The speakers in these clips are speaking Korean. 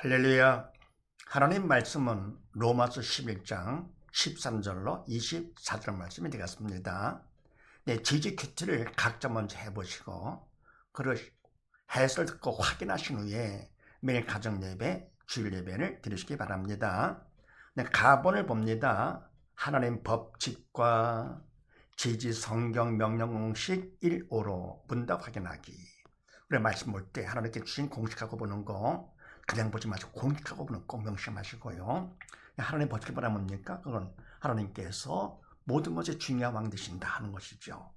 할렐루야. 하나님 말씀은 로마서 11장 13절로 24절 말씀이 되겠습니다. 네, 지지 큐티를 각자 먼저 해보시고 그를 해설 듣고 확인하신 후에 매일 가정 예배, 주일 예배를 드리시기 바랍니다. 네, 가본을 봅니다. 하나님 법칙과 지지 성경 명령 공식 1호로 문답 확인하기. 우리 말씀 볼 때 하나님께 주신 공식하고 보는 거 그냥 보지 마시고 공식하고 보는 꼭 명심하시고요. 하나님 법칙이 뭐라 뭡니까? 그건 하나님께서 모든 것에 중요한 왕 되신다 하는 것이죠.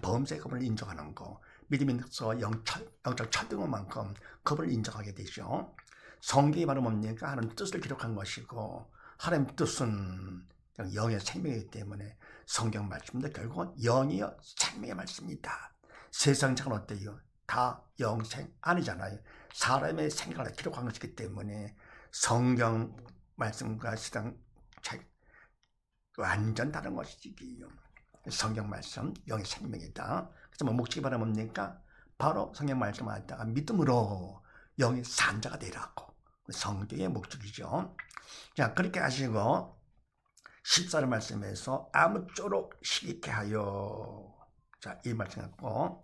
범죄의 법을 인정하는 거, 믿음에서 영적 철등어만큼 법을 인정하게 되죠. 성경이 바로 뭡니까? 하나님 뜻을 기록한 것이고 하나님 뜻은 영의 생명이기 때문에 성경 말씀도 결국은 영이요 생명의 말씀이다. 세상 책은 어때요? 다 영생 아니잖아요. 사람의 생각을 기록한 것이기 때문에 성경 말씀과 시당 책 완전 다른 것이지요. 성경 말씀 영의 생명이다. 그래서 뭐 목적이 바로 뭡니까? 바로 성경 말씀을 갖다가 믿음으로 영의 산자가 되라고. 성경의 목적이죠. 자, 그렇게 하시고 14절 말씀에서 아무쪼록 시기케 하여. 자, 이 말씀 갖고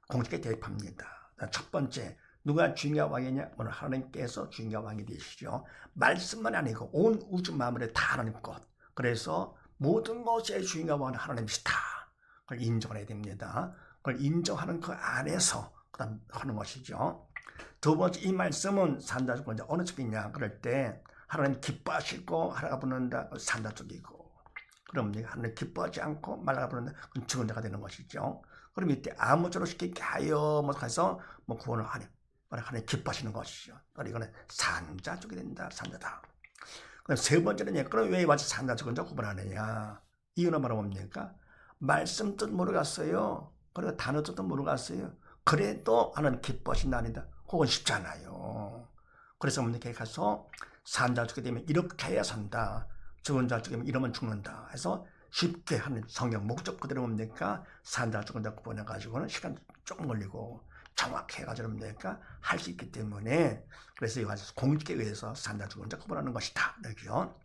공식에 대입합니다. 첫 번째, 누가 중요한 왕이냐? 오늘 하나님께서 중요한 왕이 되시죠. 말씀만 아니고 온 우주 만물에 다 하나님 것. 그래서 모든 것의 중요한 왕은 하나님이시다. 그걸 인정해야 됩니다. 그걸 인정하는 그 안에서 그다음 하는 것이죠. 두 번째, 이 말씀은 산자 쪽은 어느 쪽이냐? 그럴 때 하나님 기뻐하시고 하나가 부른다. 산자 쪽이고. 그럼 하나님 기뻐하지 않고 말라가 부른다. 그건 죽은 자가 되는 것이죠. 그럼 이때 아무쪼록 시키게 하여 뭐 해서 뭐 구원을 하냐. 하나님 기뻐하시는 것이죠. 이거는 산자 쪽이 된다. 산자다. 그럼 세 번째는 그럼 왜 와서 산자 쪽은 구분하느냐. 이유는 바로 뭡니까? 말씀 뜻 모르겠어요. 그리고 단어 뜻도 모르겠어요. 그래도 하나님 기뻐하신다 아니다. 그건 쉽지 않아요. 그래서 뭡니까? 가서 산자 쪽이 되면 이렇게 해야 산다. 죽은 자 쪽이면 이러면 죽는다. 해서 쉽게 하는 성경 목적 그대로 뭡니까? 산자 죽은 자 구분해가지고는 시간 조금 걸리고 정확히 해가지고 뭡니까? 할 수 있기 때문에 그래서 이거 공직에 의해서 산자 죽은 자 구분하는 것이다. 이렇게요.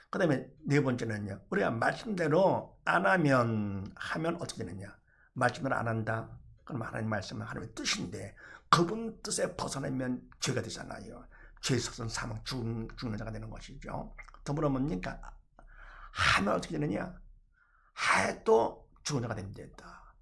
그 다음에 네 번째는요. 우리가 말씀대로 안 하면 어떻게 되느냐? 말씀대로 안 한다. 그럼 하나님 말씀은 하나님의 뜻인데 그분 뜻에 벗어나면 죄가 되잖아요. 죄의 속성 사망 죽는 자가 되는 것이죠. 더불어 뭡니까? 하면 어떻게 되느냐? 해도 죽은 자가 됩니다.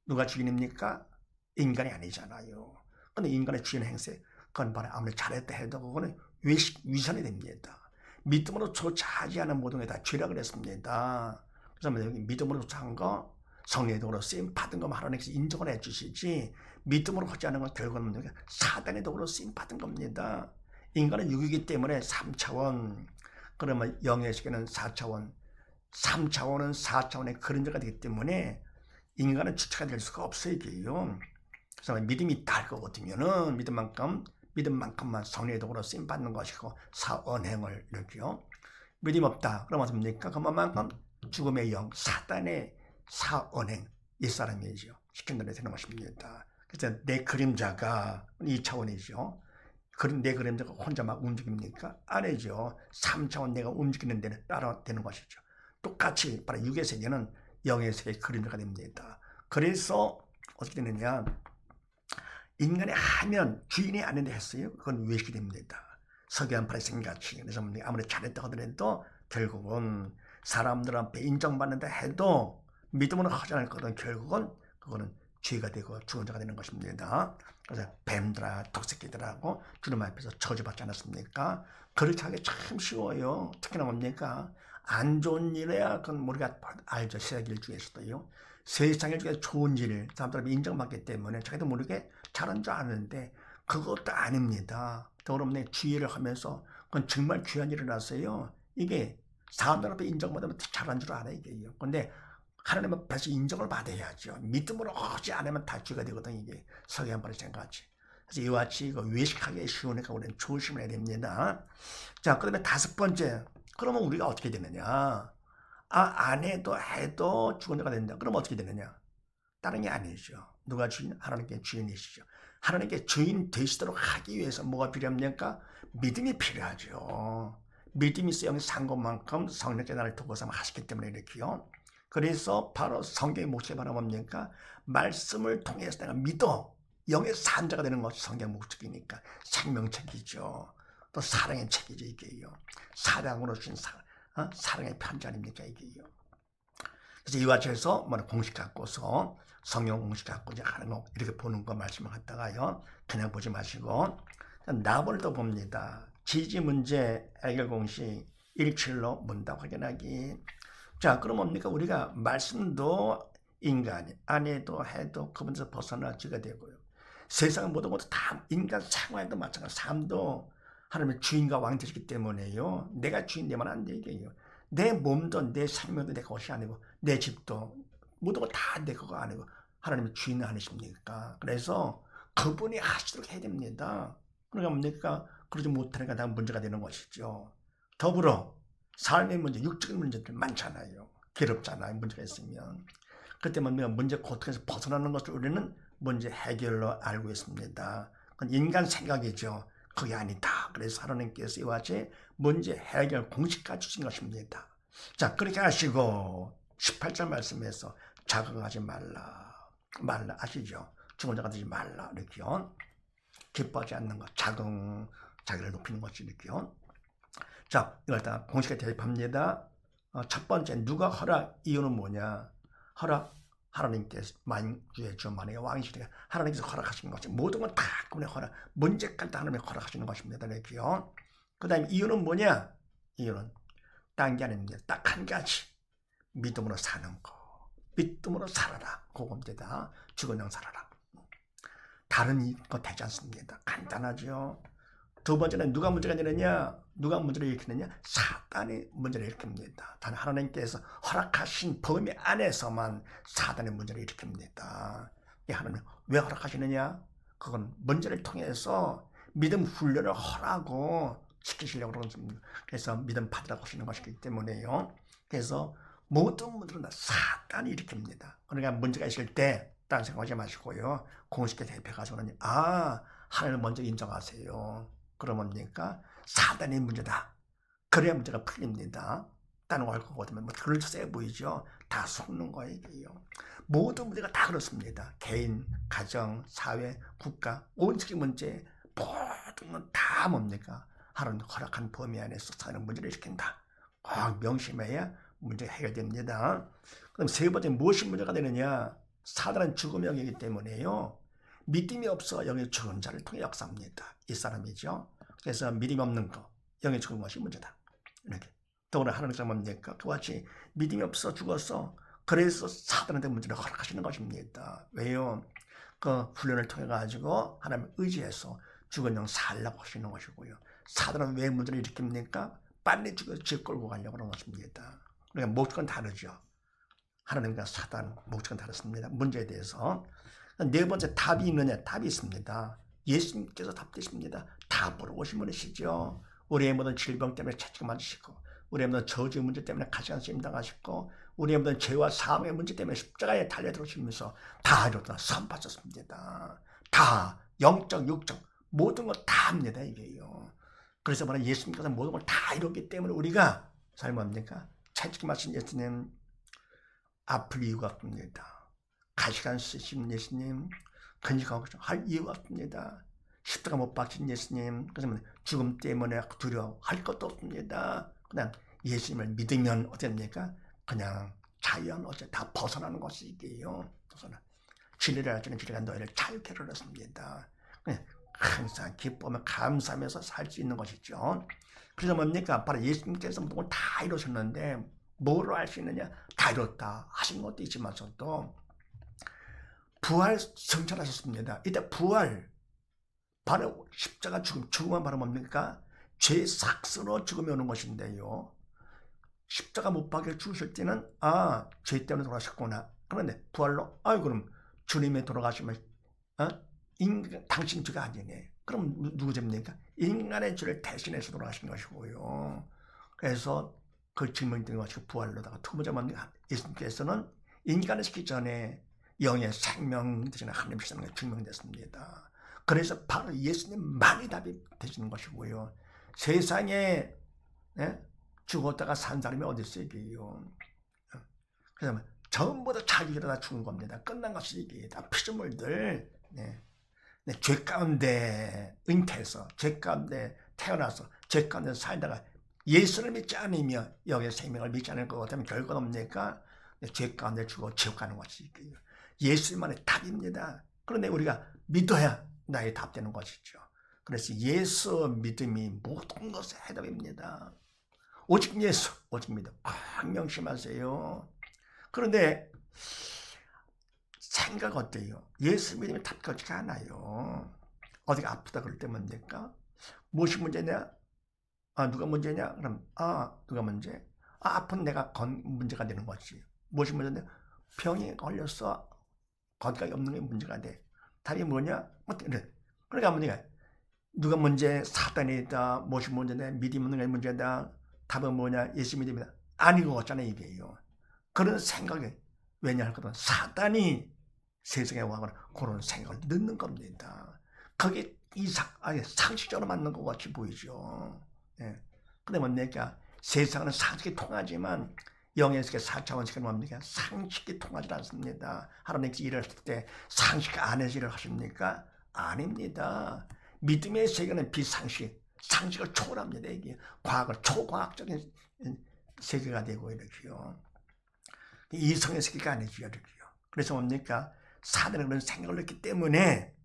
누가 주인입니까? 인간이 아니잖아요. 근데 인간의 주인 행세, 그건 바로 아무리 잘했다 해도 그거는 위선이 됩니다. 믿음으로 조차하지 않은 모든 게 다 죄라고 그랬습니다. 그래서 여기 믿음으로 조차한 거, 성령의 도구로 쓰임 받은 것만 하나님께서 인정을 해주시지, 믿음으로 하지 않은 건 결국은 사단의 도구로 쓰임 받은 겁니다. 인간은 육이기 때문에 3차원, 그러면 영의 세계는 4차원, 3차원은 4차원의 그림자가 되기 때문에 인간은 주체가 될 수가 없어요. 이게요. 그래서 믿음이 있다 할 것 같으면은 믿음만큼만 성령의 도구로 쓰임 받는 것이고 사언행을 이렇게요. 믿음 없다. 그러면 뭡니까? 그만큼 죽음의 영, 사단의 사언행 이 사람이죠. 시킨 대로 되는 것입니다. 그래서 내 그림자가 2차원이죠. 내 그림자가 혼자 막 움직입니까? 아니죠. 3차원 내가 움직이는 데는 따라 되는 것이죠. 똑같이 바로 육의 세계는 영의 세계의 그림자가 됩니다. 그래서 어떻게 되느냐? 인간이 하면 주인이 아닌데 했어요. 그건 외식이 됩니다. 서기한 바리새인같이. 그래서 아무리 잘했다 하더라도 결국은 사람들 앞에 인정받는다 해도 믿음으로 하지 않을 거든 결국은 그거는 죄가 되고 죽은 자가 되는 것입니다. 그래서 뱀들아 독새끼들하고 주님 앞에서 저주받지 않았습니까? 그렇게 하기 참 쉬워요. 특히나 뭡니까? 안 좋은 일이야 그건 우리가 알죠. 세상 중에서도요. 세상의 중에 좋은 일 사람들이 인정받기 때문에 자기도 모르게 잘한 줄 아는데 그것도 아닙니다. 더불어서 주의를 하면서 그건 정말 귀한 일을 하세요. 이게 사람들 앞에 인정받으면 잘한 줄 알아요. 이게요. 근데 하나님 앞에서 인정을 받아야죠. 믿음으로 하지 않으면 다 죄가 되거든. 이게 서기한 바리새인같이. 그래서 이와 같이 이거 외식하기 쉬우니까 우리는 조심해야 됩니다. 자, 그 다음에 다섯 번째. 그러면 우리가 어떻게 되느냐? 안 해도 죽은 자가 된다. 그럼 어떻게 되느냐? 다른 게 아니죠. 누가 주인? 하나님께 주인이시죠. 하나님께 주인 되시도록 하기 위해서 뭐가 필요합니까? 믿음이 필요하죠. 믿음이 있어 영이 산 것만큼 성령께 나를 도고서 하시기 때문에 이렇게요. 그래서 바로 성경의 목적이 바로 뭡니까? 말씀을 통해서 내가 믿어 영의 산자가 되는 것이 성경의 목적이니까 생명책이죠. 또 사랑의 책이죠. 이게요. 사랑으로 주신 사랑의 편지 아닙니까? 이게요. 그래서 이와 같이 해서 공식 갖고서 성경 공식 갖고 이제 하는 거 이렇게 보는 거 말씀을 갖다가요. 그냥 보지 마시고 나벌도 봅니다. 지지 문제 해결 공식 17로 문답 확인하기. 자, 그럼 뭡니까? 우리가 말씀도 인간이 아내도 해도 그분에서 벗어나지가 되고요. 세상 모든 것도 다 인간 생활도 마찬가지. 삶도 하나님의 주인과 왕 되시기 때문에요. 내가 주인 되면 안 되게요. 내 몸도 내 생명도 내 것이 아니고 내 집도 모든 거 다 내 거가 아니고 하나님의 주인은 아니십니까? 그래서 그분이 하시도록 해야 됩니다. 그러니까 뭡니까? 그러지 못하니까 다 문제가 되는 것이죠. 더불어 삶의 문제, 육적인 문제들 많잖아요. 괴롭잖아요. 문제가 있으면. 그때 문제 고통에서 벗어나는 것을 우리는 문제 해결로 알고 있습니다. 그건 인간 생각이죠. 그게 아니다. 그래서 하나님께서 이와 같이 문제 해결 공식까지 주신 것입니다. 자, 그렇게 하시고 18절 말씀에서 자극하지 말라. 아시죠? 죽은 자가 되지 말라. 이렇게요. 기뻐하지 않는 것. 자기를 높이는 것이 이렇게요. 자, 이걸 다 공식에 대입합니다. 첫 번째, 누가 허락, 이유는 뭐냐? 허락, 하나님께서 만주의 주 만의 왕이시니까 하나님께서 허락하신 것이 모든 건 다 그분의 허락, 문제까지 다 하나님이 허락하시는 것입니다. 이렇게요. 그 다음에 이유는 뭐냐? 이유는 딴 게 아닙니다. 딱 한 가지. 믿음으로 사는 거. 믿음으로 살아라. 그겁니다. 죽은 영 살아라. 다른 거 되지 않습니다. 간단하죠. 두 번째는 누가 문제가 되느냐? 누가 문제를 일으키느냐? 사단이 문제를 일으킵니다. 단 하나님께서 허락하신 범위 안에서만 사단의 문제를 일으킵니다. 하나님 왜 허락하시느냐? 그건 문제를 통해서 믿음 훈련을 하라고 시키시려고 그러는 그래서 믿음 받으라고 하시는 것이기 때문에요. 그래서 모든 문제는 다 사단이 일으킵니다. 그러니까 문제가 있을 때 딴 생각하지 마시고요. 공식에 대표가서는 하나님을 먼저 인정하세요. 그러면 뭡니까? 사단의 문제다. 그래야 문제가 풀립니다. 다른 거 할 거거든요. 그럴 세 보이죠? 다 속는 거예요. 모든 문제가 다 그렇습니다. 개인, 가정, 사회, 국가, 온 세계 문제 모든 건 다 뭡니까? 하나님 허락한 범위 안에서 사는 문제를 일으킨다. 꼭 명심해야 문제가 해결됩니다. 그럼 세 번째 무엇이 문제가 되느냐? 사단은 죽음의 영이기 때문에요. 믿음이 없어 영의 죽은 자를 통해 역사합니다. 이 사람이죠. 그래서 믿음이 없는 거, 영의 죽은 것이 문제다. 이렇게. 더구나 하나님께서 뭡니까? 그와 같이 믿음이 없어 죽었어. 그래서 사단한테 문제를 허락하시는 것입니다. 왜요? 그 훈련을 통해 가지고 하나님을 의지해서 죽은 영 살라고 하시는 것이고요. 사단은 왜 문제를 일으킵니까? 빨리 죽어서 집 끌고 가려고 하는 것입니다. 그러니까 목적은 다르죠. 하나님과 사단 목적은 다릅니다. 문제에 대해서. 네 번째 답이 있느냐? 답이 있습니다. 예수님께서 답되십니다. 답으로 오신 분이시죠. 우리의 모든 질병 때문에 채찍을 맞으시고 우리의 모든 저주의 문제 때문에 가시관 쓰임 당하시고 우리의 모든 죄와 사함의 문제 때문에 십자가에 달려 들어오시면서 다 이뤘다 선받으셨습니다. 다 영적 육적 모든 걸 다 합니다. 이게요. 그래서 말하는 예수님께서 모든 걸 다 이뤘기 때문에 우리가 삶뭡니까? 채찍을 맞으신 예수님 아플 이유가 없습니다. 가시관 쓰신 예수님 근심하고 할 이유가 없습니다. 십자가 못 박힌 예수님 그래서 죽음 때문에 두려워할 것도 없습니다. 그냥 예수님을 믿으면 어떻습니까? 그냥 자연 어째 다 벗어나는 것이 이게요. 진리를 알지는 진리가 너희를 자유케 하렸습니다. 항상 기뻐하며 감사하면서 살 수 있는 것이죠. 그래서 뭡니까? 바로 예수님께서 모든 걸 다 이루셨는데 뭐로 할 수 있느냐? 다 이뤘다 하신 것도 있지만서도 부활 성찰하셨습니다. 이때 부활 바로 십자가 죽음은 바로 뭡니까? 죄 삭스러 죽음이 오는 것인데요. 십자가 못 박혀 죽으실 때는 죄 때문에 돌아가셨구나. 그런데 부활로 그럼 주님이 돌아가시면 당신 죄가 아니네. 그럼 누구 죄입니까? 인간의 죄를 대신해서 돌아가신 것이고요. 그래서 그 증명된 것이 부활로다가 두 번째 뭡니까? 예수님께서는 인간을 시키기 전에 영의 생명 대신에 하나님 시키는 게 증명됐습니다. 그래서 바로 예수님만이 답이 되시는 것이고요. 세상에 죽었다가 산 사람이 어디 있어요, 이게요. 그래서 전부 다 자기 일어나 죽은 겁니다. 끝난 것이 이게 다 피조물들. 죄 가운데 잉태해서, 죄 가운데 태어나서, 죄 가운데 살다가 예수를 믿지 않으며 여기에 생명을 믿지 않을 것 같으면 결과는 뭡니까? 죄 가운데 죽어 지옥 가는 것이 이게요. 예수님만의 답입니다. 그런데 우리가 믿어야 나의 답 되는 것이죠. 그래서 예수 믿음이 모든 것의 해답입니다. 오직 예수, 오직 믿음. 꼭 명심하세요. 그런데 생각 어때요? 예수 믿음이 답하지가 않아요. 어디가 아프다 그럴 때 뭡니까? 무엇이 문제냐? 누가 문제냐? 그럼 누가 문제? 아픈 내가 문제가 되는 것이. 무엇이 문제냐? 병이 걸렸어. 건강이 없는 게 문제가 돼. 답이 뭐냐? 그러니까 문제가 누가 문제? 사단이다. 무엇이 문제냐? 믿음 없는 게 문제다. 답은 뭐냐? 예수 믿음이다. 아닌 것 같잖아요, 이게요. 그런 생각이 왜냐 할 거든 사단이 세상에 와거나 그런 생각을 넣는 겁니다. 그게 상식적으로 맞는 것 같이 보이죠. 근데 뭡니까? 세상은 상식이 통하지만 영의 세계 4차원 세계는 뭡니까? 상식이 통하지 않습니다. 하나님께서 일을 할 때 상식 안에서 일을 하십니까? 아닙니다. 믿음의 세계는 비상식, 상식을 초월합니다. 이게 과학을 초과학적인 세계가 되고 이렇게요. 이성의 세계가 아니죠. 이렇게요. 그래서 뭡니까? 사단은 그런 생각을 했기 때문에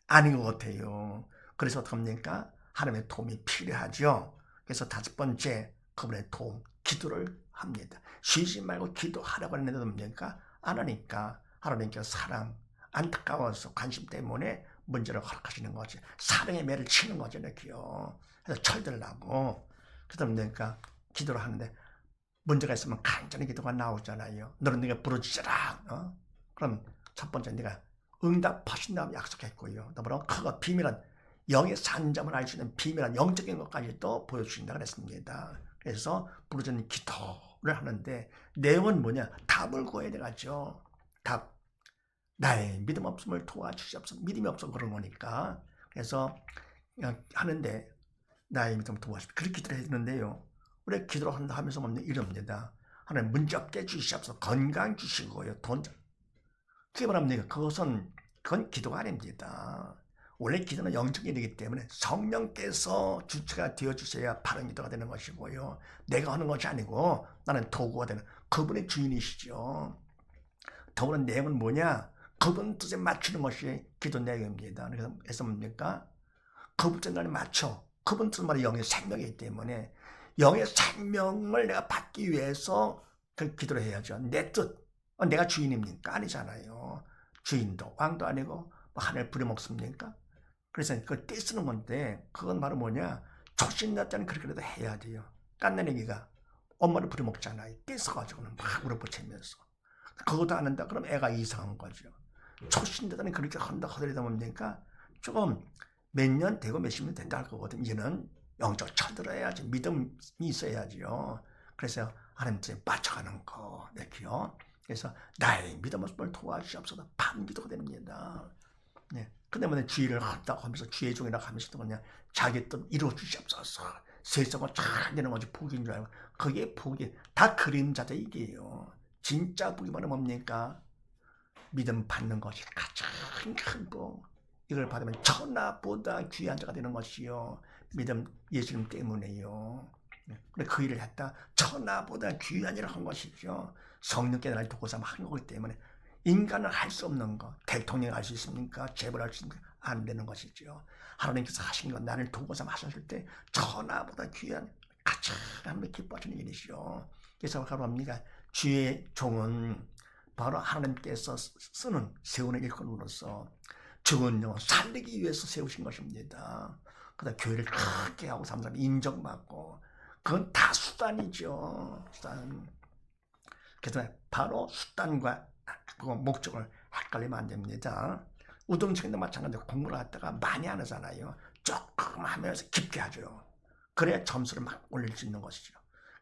아닌 것 같아요. 그래서 어떡합니까? 하나님의 도움이 필요하죠. 그래서 다섯 번째, 그분의 도움, 기도를 합니다. 쉬지 말고 기도하라고 하는데 뭡니까? 안 하니까 하나님께서 사랑, 안타까워서 관심 때문에 문제를 허락하시는 거지. 사랑의 매를 치는 거죠. 이렇게요. 그래서 철들라고. 그래서 뭡니까? 기도를 하는데 문제가 있으면 간절히 기도가 나오잖아요. 너는 네가 부르짖어라. 그럼 첫 번째 네가 응답하신다고 약속했고요. 더불어 그거 비밀한 영의 산점을 알 수 있는 비밀한 영적인 것까지도 보여주신다 그랬습니다. 그래서 부르짖는 기도를 하는데 내용은 뭐냐? 답을 구해야 되겠죠. 답. 나의 믿음 없음을 도와주시옵소서. 믿음이 없어 그런 거니까. 그래서 하는데 나의 믿음을 도와주십시오. 그렇게 기도를 해야 되는데요. 우리 기도를 한다 하면서 뭡니까? 이럽니다. 하나님 문제 없게 주시옵소서. 건강 주시고요. 돈. 그게 뭐랍니까? 그건 기도가 아닙니다. 원래 기도는 영적인 일이기 때문에 성령께서 주체가 되어주셔야 바른 기도가 되는 것이고요. 내가 하는 것이 아니고 나는 도구가 되는 그분의 주인이시죠. 더구나 내용은 뭐냐? 그분 뜻에 맞추는 것이 기도 내용입니다. 그래서 뭡니까? 그분 뜻에 맞춰. 그분 뜻은 말이 영의 생명이기 때문에 영의 생명을 내가 받기 위해서 그 기도를 해야죠. 내 뜻. 내가 주인입니까? 아니잖아요. 주인도 왕도 아니고 하늘 부려먹습니까? 그래서 그걸 떼쓰는 건데 그건 바로 뭐냐? 초신자자는 그렇게라도 해야 돼요. 깐난애기가 엄마를 부려먹잖아요. 떼써가지고는 막 울어붙이면서. 그것도 안 한다 그럼 애가 이상한 거죠. 초신자자는 그렇게 한다 하더라도 뭡니까? 조금 몇 년 되고 몇십 년 된다 할 거거든. 이제는 영적 쳐들어야지. 믿음이 있어야지요. 그래서 하나님 뜻에 맞춰가는 거 이렇게요. 그래서 나의 믿음 없음을 도와주시옵소서. 반기도가 됩니다. 근데 뭐 주의를 한다고 하면서 주의 종이라고 하면서도 그냥 자기 뜻 이루어 주시옵소서. 세상은 잘 되는 거지 복인 줄 알고 그게 복이 다 그림자다 이게요. 진짜 복이 뭐는 뭡니까? 믿음 받는 것이 가장 큰 복. 이걸 받으면 천하보다 귀한 자가 되는 것이요. 믿음 예수님 때문에요. 그래 그 일을 했다. 천하보다 귀한 일을 한 것이죠. 성령께 나를 도고 삼아 한 거기 때문에 인간은 할 수 없는 거. 대통령 할 수 있습니까? 재벌할 수 있습니까? 안 되는 것이죠. 하나님께서 하신 것 나를 도고 삼아 하셨을 때 천하보다 귀한 가장 하나님을 기뻐하시는 일이죠. 그래서 가로합니다. 주의 종은 바로 하나님께서 세우는 일꾼으로서 죽은 영혼 살리기 위해서 세우신 것입니다. 그다음 교회를 크게 하고 사람들이 인정받고 그건 다 수단이죠. 수단. 그래서 바로 수단과 그 목적을 헷갈리면 안 됩니다. 우등생도 마찬가지로 공부를 하다가 많이 안 하잖아요. 조금 하면서 깊게 하죠. 그래야 점수를 막 올릴 수 있는 것이죠.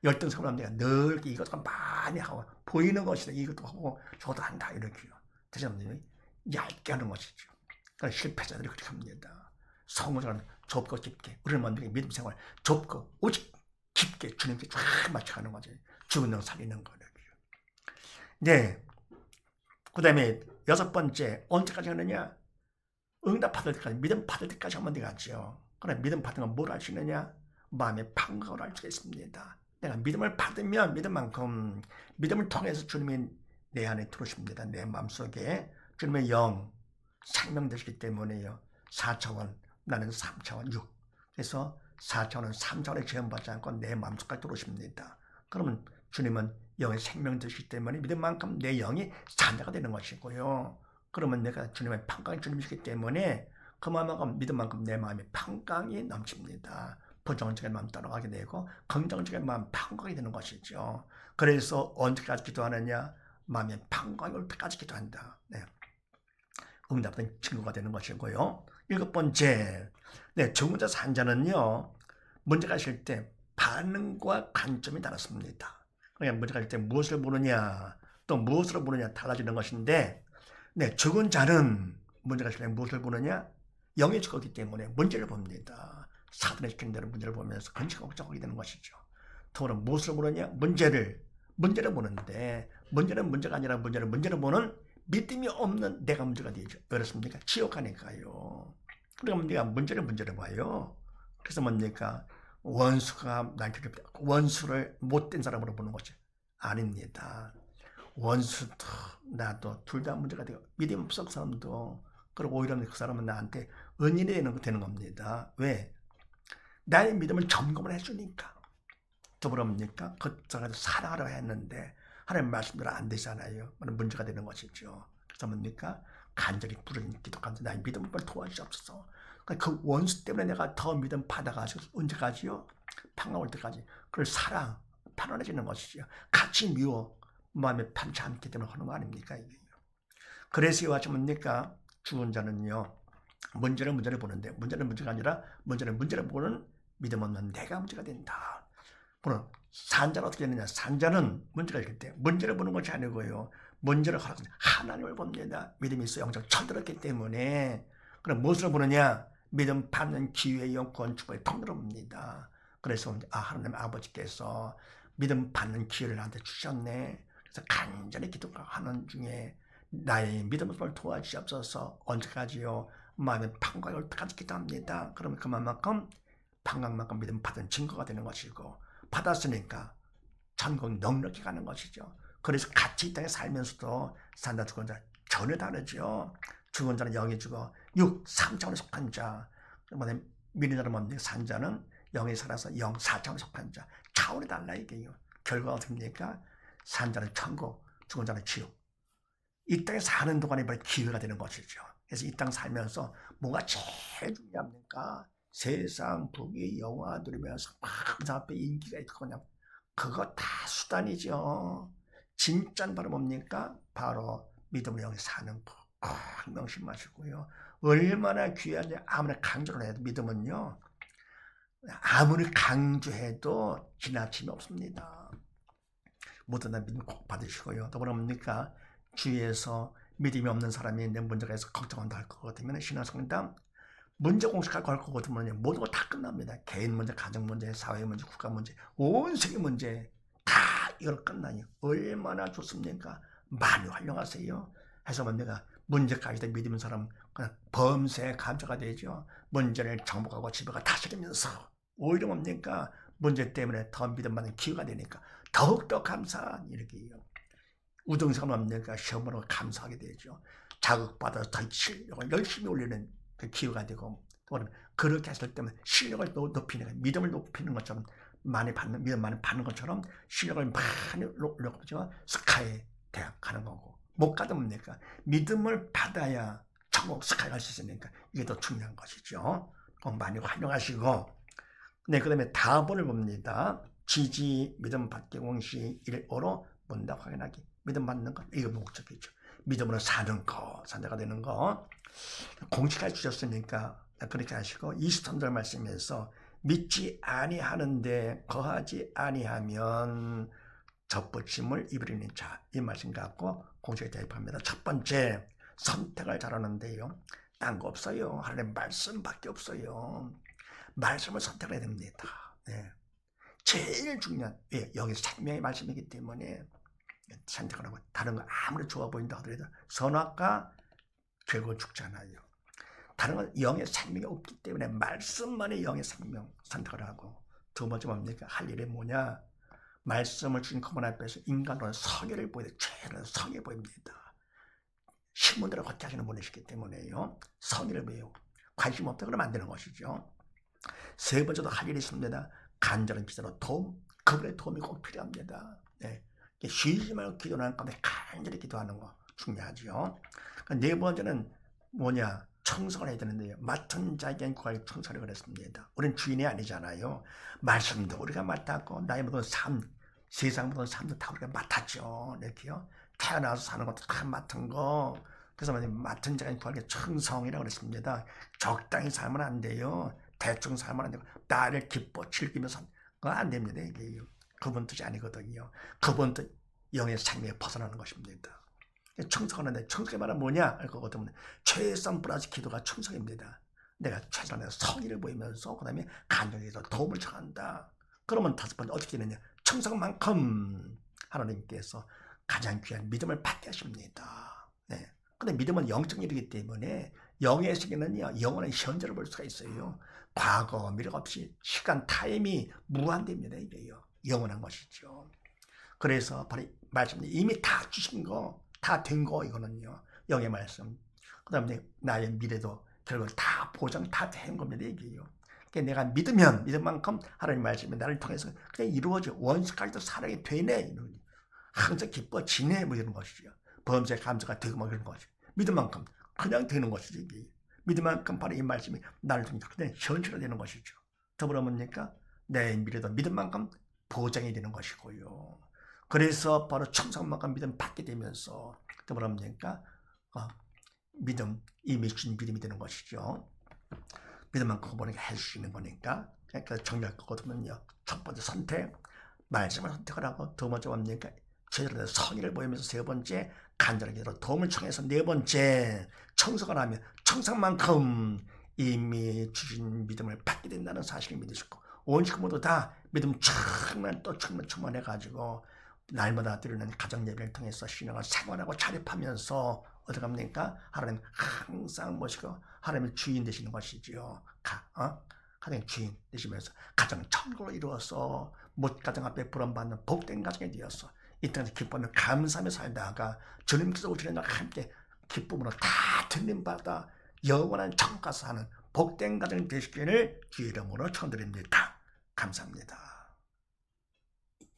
열등생을 하면 늘 이것도 많이 하고 보이는 것이다. 이것도 하고 저것도 한다 이렇게요. 대신 얇게 하는 것이죠. 그러니까 실패자들이 그렇게 합니다. 성공자는 좁고 깊게, 우리는 만약에 믿음 생활 좁고 오직 깊게 주님께 쫙 맞춰가는 거죠. 죽은 영 살리는 거예요. 네. 그 다음에 6번째, 언제까지 하느냐? 응답 받을 때까지, 믿음 받을 때까지 하면 되겠죠. 그래, 믿음 받은 건 뭘 할 수 있느냐? 마음의 평강을 알 수 있습니다. 내가 믿음을 받으면 믿음만큼, 믿음을 통해서 주님이 내 안에 들어오십니다. 내 마음속에 주님의 영, 생명 되시기 때문에요. 4차원, 나는 3차원, 6. 그래서 4차원은 3차원에 제한받지 않고 내 마음속까지 들어오십니다. 그러면 주님은 영의 생명 되시기 때문에 믿음만큼 내 영이 산자가 되는 것이고요. 그러면 내가 주님의 평강이 주님이시기 때문에 그 마음만큼 믿음만큼 내 마음에 평강이 넘칩니다. 부정적인 마음 따라가게 되고 긍정적인 마음 평강이 되는 것이죠. 그래서 언제까지 기도하느냐? 마음의 평강이 올 때까지 기도한다. 네. 응답된 친구가 되는 것이고요. 7번째, 네, 정문자 산자는요, 문제가 있을 때 반응과 관점이 다릅니다. 그러니까 문제가 있을 때 무엇을 보느냐, 또 무엇으로 보느냐 달라지는 것인데, 네, 죽은 자는 문제가 있을 때 무엇을 보느냐? 영이 죽었기 때문에 문제를 봅니다. 사단의 시키는 대로 문제를 보면서 근심하고 걱정하게 되는 것이죠. 더불어 무엇을 보느냐? 문제를 보는데, 문제는 문제가 아니라 문제를 보는 믿음이 없는 내가 문제가 되죠. 그렇습니까? 지옥하니까요. 그러면 내가 문제를 봐요. 그래서 뭡니까? 원수가 날 괴롭다. 원수를 못된 사람으로 보는 것이 아닙니다. 원수도 나도 둘 다 문제가 되고 믿음 없는 사람도, 그리고 오히려 그 사람은 나한테 은인이 되는 겁니다. 왜? 나의 믿음을 점검을 해주니까. 더불어입니까? 그 사람을 사랑하려 했는데 하나님 말씀대로 안 되잖아요. 문제가 되는 것이죠. 그래서 뭡니까? 간절히 부르는 기도하면서 나의 믿음을 도와주옵소서. 그 원수 때문에 내가 더 믿음 받아가지고 언제까지요? 평강 올 때까지 그걸 사랑, 편안해지는 것이죠. 같이 미워 마음에 편치 않기 때문에 하는 거 아닙니까? 그래서 이와 같이 뭡니까? 죽은 자는요, 문제를 보는데 문제는 문제가 아니라 문제를 보는 믿음 없는 내가 문제가 된다. 물론 산자는 어떻게 되느냐? 산자는 문제가 있을 때 문제를 보는 것이 아니고요, 문제를 하나님을 봅니다. 믿음이 있어 영적 철들었기 때문에. 그럼 무엇을 보느냐? 믿음 받는 기회, 영권, 축복의 통로를 봅니다. 그래서 하나님 아버지께서 믿음 받는 기회를 나한테 주셨네. 그래서 간절히 기도하는 중에 나의 믿음을 도와주시옵소서. 언제까지요? 마음의 평강이 올 때까지 기도합니다. 그러면 그만큼 평강만큼 믿음 받은 증거가 되는 것이고, 받았으니까 천국 넉넉히 가는 것이죠. 그래서 같이 이 땅에 살면서도 산자 죽은 자 전혀 다르죠. 죽은 자는 영이 죽어 3차원에 속한 자, 믿는 자는 뭡니까? 산자는 영이 살아서 4차원에 속한 자. 차원이 달라 이게요. 결과가 어떻습니까? 산자는 천국, 죽은 자는 지옥. 이 땅에 사는 동안에 기회가 되는 것이죠. 그래서 이 땅 살면서 뭐가 제일 중요합니까? 세상 부귀 영화 누리면서 그 앞에 인기가 있고 그냥 그거 다 수단이죠. 진짜는 바로 뭡니까? 바로 믿음으로 영이 사는 법. 명심하시고요. 얼마나 귀한지 아무리 강조를 해도 믿음은요, 아무리 강조해도 지나침이 없습니다. 모든 다 믿음 꼭 받으시고요. 또 뭡니까? 주위에서 믿음이 없는 사람이 내 문제가 있어 걱정한다 할 것 같으면 신앙성당 문제 공식할 거 할 것 같으면 모든 거 다 끝납니다. 개인 문제, 가정 문제, 사회 문제, 국가 문제, 온 세계 문제 다 이걸 끝나니 얼마나 좋습니까? 많이 활용하세요. 해서 내가 문제까지 믿는 사람 그냥 범죄 감자가 되죠. 문제를 정복하고 집에 가 다스리면서 오히려 뭡니까? 문제 때문에 더 믿음 받는 기회가 되니까 더욱더 감사한 이렇게요. 우등생은 뭡니까? 시험으로 감사하게 되죠. 자극받아서 더 실력을 열심히 올리는 그 기회가 되고, 또는 그렇게 했을 때는 실력을 높이는, 믿음을 높이는 것처럼 믿음 많이 받는 것처럼 실력을 많이 올려가지고 스카이 대학 가는 거고, 못 가도 뭡니까? 믿음을 받아야 천국 스카이 갈 수 있으니까 이게 더 중요한 것이죠. 꼭 많이 활용하시고, 네, 그 다음에 다본을 봅니다. 지지, 믿음 받기, 공시, 일오로 문답 확인하기. 믿음 받는 것, 이거 목적이죠. 믿음으로 사는 거, 산자가 되는 거. 공식까지 주셨으니까 그렇게 하시고, 23절 말씀에서 믿지 아니하는데 거하지 아니하면 접붙임을 입으리는 자, 이 말씀 갖고 공식에 대입합니다. 첫 번째, 선택을 잘하는데요. 딴 거 없어요. 하나님 말씀밖에 없어요. 말씀을 선택해야 됩니다. 네. 제일 중요한, 예, 여기 생명의 말씀이기 때문에 선택을 하고, 다른 거 아무리 좋아 보인다 하더라도 선악과 결국 죽잖아요. 다른 건 영의 생명이 없기 때문에 말씀만이 영의 생명 선택을 하고, 두 번째 뭡니까? 할 일이 뭐냐? 말씀을 주신 그분 앞에서 인간으로 성의를 보여야 돼. 죄는 성의 보입니다. 신문대로 걷게 하시는 분이시기 때문에요. 성의를 보이고 관심 없다 그러면 안 되는 것이죠. 세 번째도 할 일이 있습니다. 간절한 기도로 도움, 그분의 도움이 꼭 필요합니다. 네. 쉬지 말고 기도하는 가운데 간절히 기도하는 거 중요하죠. 네 번째는 뭐냐? 청소를 해야 되는데요. 맡은 자에겐 구할 청소를 그랬습니다. 우리는 주인이 아니잖아요. 말씀도 우리가 맡았고, 나의 모든 삶, 세상 모든 삶도 다 우리가 맡았죠. 이렇게요. 태어나서 사는 것도 다 맡은 거. 그래서 맡은 자에겐 구할 게 청성이라고 그랬습니다. 적당히 살면 안 돼요. 대충 살면 안 되고, 나를 기뻐 즐기면서 그건 안 됩니다. 이게 그분 뜻이 아니거든요. 그분 뜻 영의 생명에 벗어나는 것입니다. 청소하는데 청소의 말은 뭐냐 할 거거든요. 최선 플러스 기도가 청소입니다. 내가 최선의 성의를 보이면서 그 다음에 간절히서 도움을 청한다. 그러면 다섯 번째 어떻게 되느냐? 청소만큼 하나님께서 가장 귀한 믿음을 받게 하십니다. 네. 근데 믿음은 영적 일이기 때문에 영의 세계는요, 영원한 현재를 볼 수가 있어요. 과거, 미래 없이 시간, 타임이 무한됩니다. 이게요. 영원한 것이죠. 그래서 바로 말씀 이미 다 주신 거, 다 된 거, 이거는요. 영의 말씀. 그 다음에 나의 미래도 결국 다 보장 다 된 겁니다. 이게요. 그러니까 내가 믿으면 믿은 만큼 하나님 말씀이 나를 통해서 그냥 이루어져. 원수까지도 사랑이 되네. 항상 기뻐지네. 뭐 이런 것이죠. 범죄 감사가 되고 뭐 이런 것이. 믿은 만큼 그냥 되는 것이죠. 이게. 믿은 만큼 바로 이 말씀이 나를 통해서 그냥 현실화되는 것이죠. 더불어 뭡니까? 내 미래도 믿은 만큼 보장이 되는 것이고요. 그래서 바로 청산만큼 믿음 받게 되면서 또 뭐랍니까? 믿음, 이미 주신 믿음이 되는 것이죠. 믿음만큼 그분에게 할 수 있는 거니까. 그러니까 정리할 거거든요. 첫 번째 선택, 말씀을 선택을 하고, 두 번째 뭡니까? 제대로 성의를 보이면서, 세 번째 간절하게 도움을 청해서, 네 번째 청소가 나면 청산만큼 이미 주신 믿음을 받게 된다는 사실을 믿으시고, 온식 모두 다 믿음 충만해가지고 날마다 드리는 가정 예배를 통해서 신앙을 생활하고 자립하면서 어떻게 합니까? 하나님 항상 모시고 하나님의 주인 되시는 것이지요. 가정의 주인 되시면서 가정 천국으로 이루어서 못 가정 앞에 부름받는 복된 가정이 되어서 이 땅에서 기쁨을 감사하며 살다가 주님께서 오시는 날 함께 기쁨으로 다 들림받아 영원한 천국 가서 사는 복된 가정이 되시기를 주의 이름으로 축원드립니다. 감사합니다.